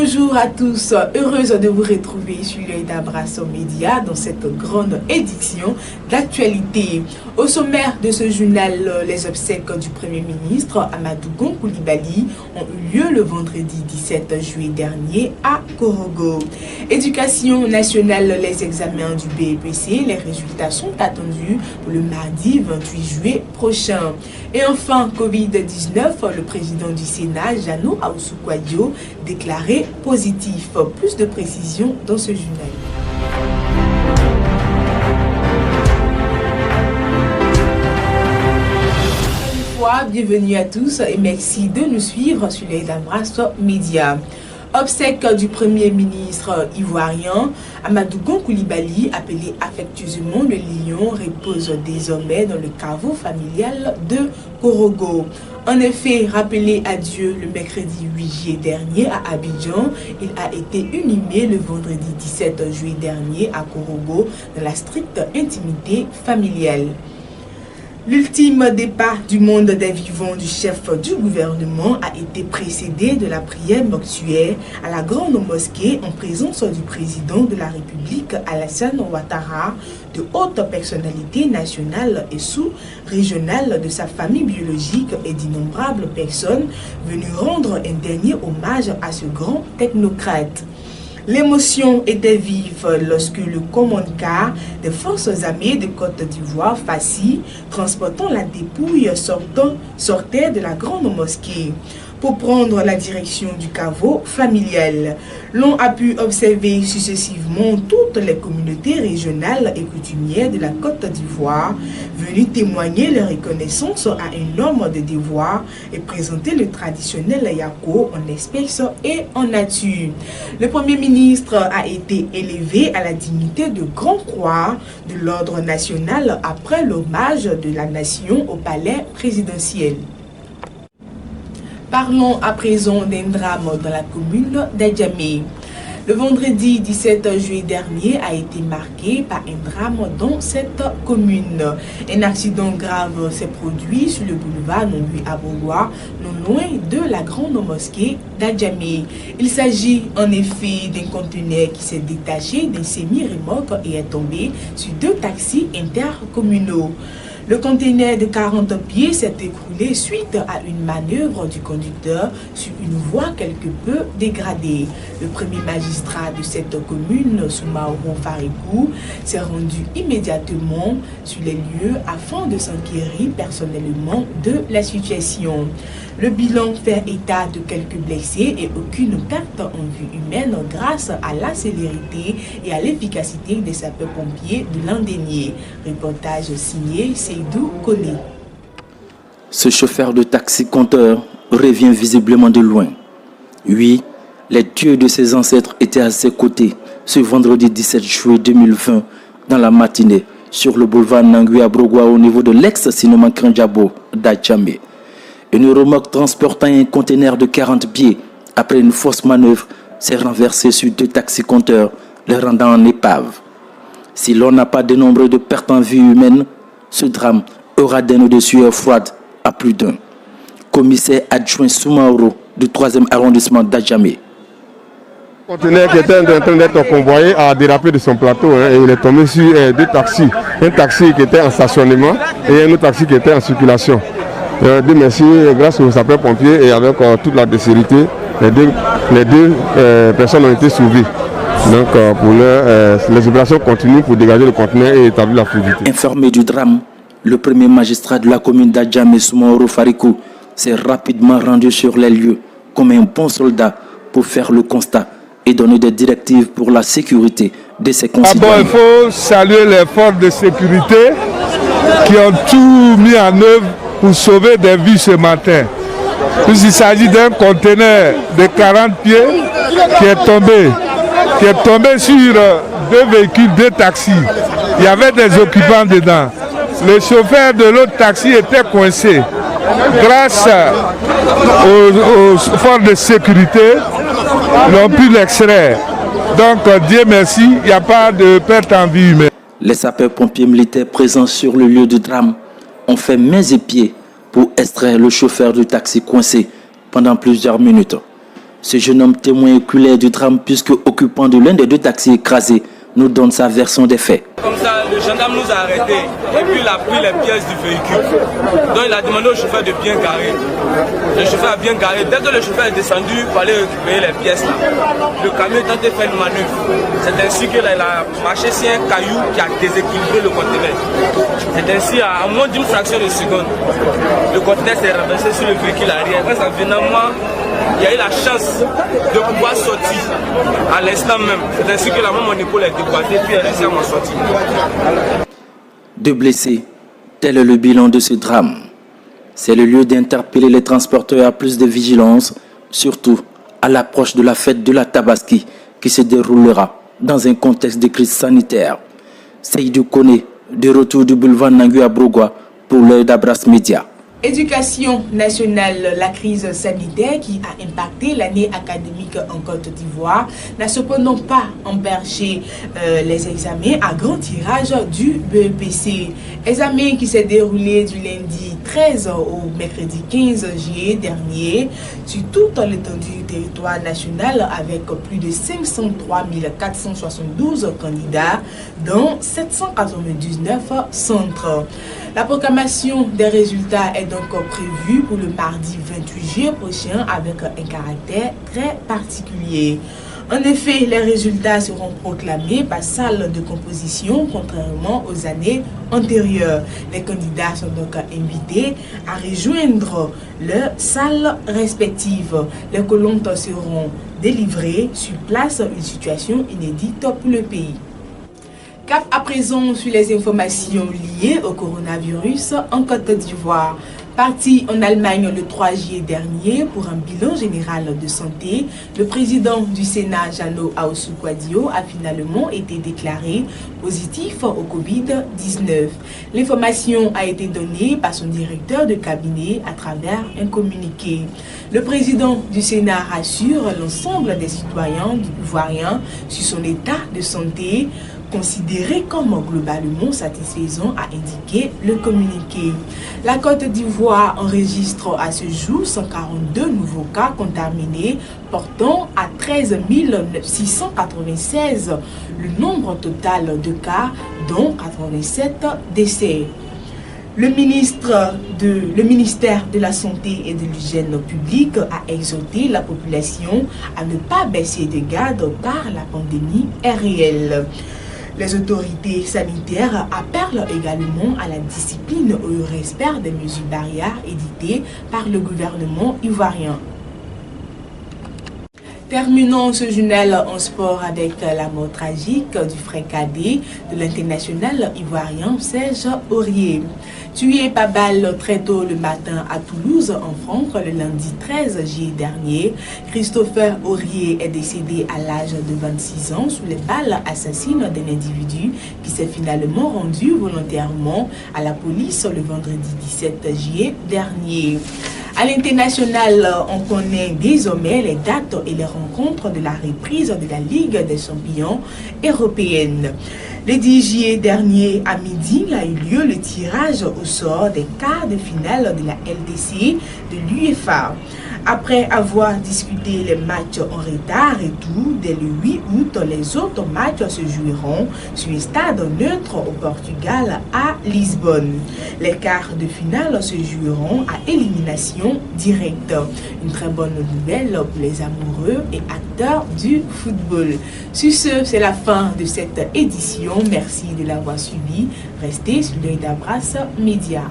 Bonjour à tous, heureuse de vous retrouver sur l'œil d'Abrasso Média dans cette grande édition d'actualité. Au sommaire de ce journal, les obsèques du Premier ministre Amadou Gon Coulibaly ont eu lieu le vendredi 17 juillet dernier à Korogo. Éducation nationale, les examens du BEPC, les résultats sont attendus pour le mardi 28 juillet prochain. Et enfin, Covid-19, le président du Sénat, Jano Aoussoukwadio, déclaré positif. Plus de précisions dans ce journal. Bienvenue à tous et merci de nous suivre sur les Abrasso Média. Obsèques du Premier ministre ivoirien Amadou Gon Coulibaly, appelé affectueusement le Lion, repose désormais dans le caveau familial de Korogo. En effet, rappelé à Dieu le mercredi 8 juillet dernier à Abidjan, il a été inhumé le vendredi 17 juillet dernier à Korogo dans la stricte intimité familiale. L'ultime départ du monde des vivants du chef du gouvernement a été précédé de la prière nocturne à la grande mosquée en présence du président de la République Alassane Ouattara, de hautes personnalités nationales et sous-régionales de sa famille biologique et d'innombrables personnes venues rendre un dernier hommage à ce grand technocrate. L'émotion était vive lorsque le commandant des forces armées de Côte d'Ivoire, Fassi, transportant la dépouille, sortait de la grande mosquée pour prendre la direction du caveau familial. L'on a pu observer successivement toutes les communautés régionales et coutumières de la Côte d'Ivoire venues témoigner leur reconnaissance à un homme de devoir et présenter le traditionnel yako en espèces et en nature. Le Premier ministre a été élevé à la dignité de Grand Croix de l'ordre national après l'hommage de la nation au palais présidentiel. Parlons à présent d'un drame dans la commune d'Adjamé. Le vendredi 17 juillet dernier a été marqué par un drame dans cette commune. Un accident grave s'est produit sur le boulevard Nongui Aboua, non loin de la grande mosquée d'Adjamé. Il s'agit en effet d'un conteneur qui s'est détaché d'un semi-remorque et est tombé sur deux taxis intercommunaux. Le conteneur de 40 pieds s'est écroulé suite à une manœuvre du conducteur sur une voie quelque peu dégradée. Le premier magistrat de cette commune, Soumaoro Farikou, s'est rendu immédiatement sur les lieux afin de s'enquérir personnellement de la situation. Le bilan fait état de quelques blessés et aucune perte en vie humaine grâce à la célérité et à l'efficacité des sapeurs-pompiers de l'an dernier. Reportage signé Seydou Kone. Ce chauffeur de taxi-compteur revient visiblement de loin. Oui, les dieux de ses ancêtres étaient à ses côtés ce vendredi 17 juillet 2020 dans la matinée sur le boulevard Nangui Abrogwa au niveau de l'ex-cinéma Kranjabo d'Adjamé. Une remorque transportant un conteneur de 40 pieds, après une fausse manœuvre, s'est renversée sur deux taxis-compteurs, les rendant en épave. Si l'on n'a pas dénombré de pertes en vie humaine, ce drame aura des nœuds de sueur froide à plus d'un. Commissaire adjoint Soumaoro du 3e arrondissement d'Adjamé. Le conteneur qui était en train d'être convoyé a dérapé de son plateau et il est tombé sur deux taxis. Un taxi qui était en stationnement et un autre taxi qui était en circulation. Dieu merci, grâce aux sapeurs-pompiers et avec toute la dextérité, les deux personnes ont été sauvées. Donc pour les opérations continuent pour dégager le conteneur et établir la fluidité. Informé du drame, le premier magistrat de la commune d'Adjamé, Soumaoro Farikou, s'est rapidement rendu sur les lieux comme un bon soldat pour faire le constat et donner des directives pour la sécurité de ses concitoyens. D'abord, il faut saluer les forces de sécurité qui ont tout mis en œuvre pour sauver des vies ce matin. Puisqu'il s'agit d'un conteneur de 40 pieds qui est tombé sur deux véhicules, deux taxis. Il y avait des occupants dedans. Le chauffeur de l'autre taxi était coincé. Grâce aux forces de sécurité, ils ont pu l'extraire. Donc, Dieu merci, il n'y a pas de perte en vie humaine. Les sapeurs-pompiers militaires présents sur le lieu du drame ont fait mains et pieds pour extraire le chauffeur du taxi coincé pendant plusieurs minutes. Ce jeune homme témoin oculaire du drame puisque occupant de l'un des deux taxis écrasés nous donne sa version des faits. Comme ça, le gendarme nous a arrêtés et puis il a pris les pièces du véhicule. Donc il a demandé au chauffeur de bien garer. Le chauffeur a bien garé. Dès que le chauffeur est descendu pour aller récupérer les pièces là, le camion est tenté de faire une manœuvre. C'est ainsi qu'il a marché sur un caillou qui a déséquilibré le conteneur. C'est ainsi, à moins d'une fraction de seconde, le conteneur s'est renversé sur le véhicule arrière. Grâce à finalement, il y a eu la chance de pouvoir sortir à l'instant même. C'est ainsi que la main, mon épaule est déboîtée, puis elle réussit à m'en sortir. Deux blessés, tel est le bilan de ce drame. C'est le lieu d'interpeller les transporteurs à plus de vigilance, surtout à l'approche de la fête de la Tabaski qui se déroulera dans un contexte de crise sanitaire. Seydou Kone, de retour du boulevard Nangui à Brogua pour l'œil d'Abras Média. Éducation nationale, la crise sanitaire qui a impacté l'année académique en Côte d'Ivoire n'a cependant pas empêché les examens à grand tirage du BEPC. Examen qui s'est déroulé du lundi 13 au mercredi 15 juillet dernier sur toute l'étendue du territoire national avec plus de 503 472 candidats dans 799 centres. La proclamation des résultats est donc prévue pour le mardi 28 juillet prochain avec un caractère très particulier. En effet, les résultats seront proclamés par salle de composition contrairement aux années antérieures. Les candidats sont donc invités à rejoindre leurs salles respectives. Les colonnes seront délivrées sur place, une situation inédite pour le pays. Cap à présent sur les informations liées au coronavirus en Côte d'Ivoire. Parti en Allemagne le 3 juillet dernier pour un bilan général de santé, le président du Sénat, Jano Aousou-Kouadio, a finalement été déclaré positif au Covid-19. L'information a été donnée par son directeur de cabinet à travers un communiqué. Le président du Sénat rassure l'ensemble des citoyens ivoiriens sur son état de santé, considéré comme globalement satisfaisant, a indiqué le communiqué. La Côte d'Ivoire enregistre à ce jour 142 nouveaux cas contaminés, portant à 13 696 le nombre total de cas, dont 87 décès. Le ministère de la Santé et de l'Hygiène publique a exhorté la population à ne pas baisser de garde car la pandémie est réelle. Les autorités sanitaires appellent également à la discipline et au respect des mesures barrières éditées par le gouvernement ivoirien. Terminons ce journal en sport avec la mort tragique du frère cadet de l'international ivoirien Serge Aurier. Tué par balle très tôt le matin à Toulouse, en France, le lundi 13 juillet dernier, Christopher Aurier est décédé à l'âge de 26 ans sous les balles assassines d'un individu qui s'est finalement rendu volontairement à la police le vendredi 17 juillet dernier. À l'international, on connaît désormais les dates et les rencontres de la reprise de la Ligue des champions européenne. Le 10 juillet dernier, à midi, a eu lieu le tirage au sort des quarts de finale de la LDC de l'UEFA. Après avoir discuté les matchs en retard et tout, dès le 8 août, les autres matchs se joueront sur un stade neutre au Portugal à Lisbonne. Les quarts de finale se joueront à élimination directe. Une très bonne nouvelle pour les amoureux et acteurs du football. Sur ce, c'est la fin de cette édition. Merci de l'avoir suivi. Restez sur l'œil d'Abras Média.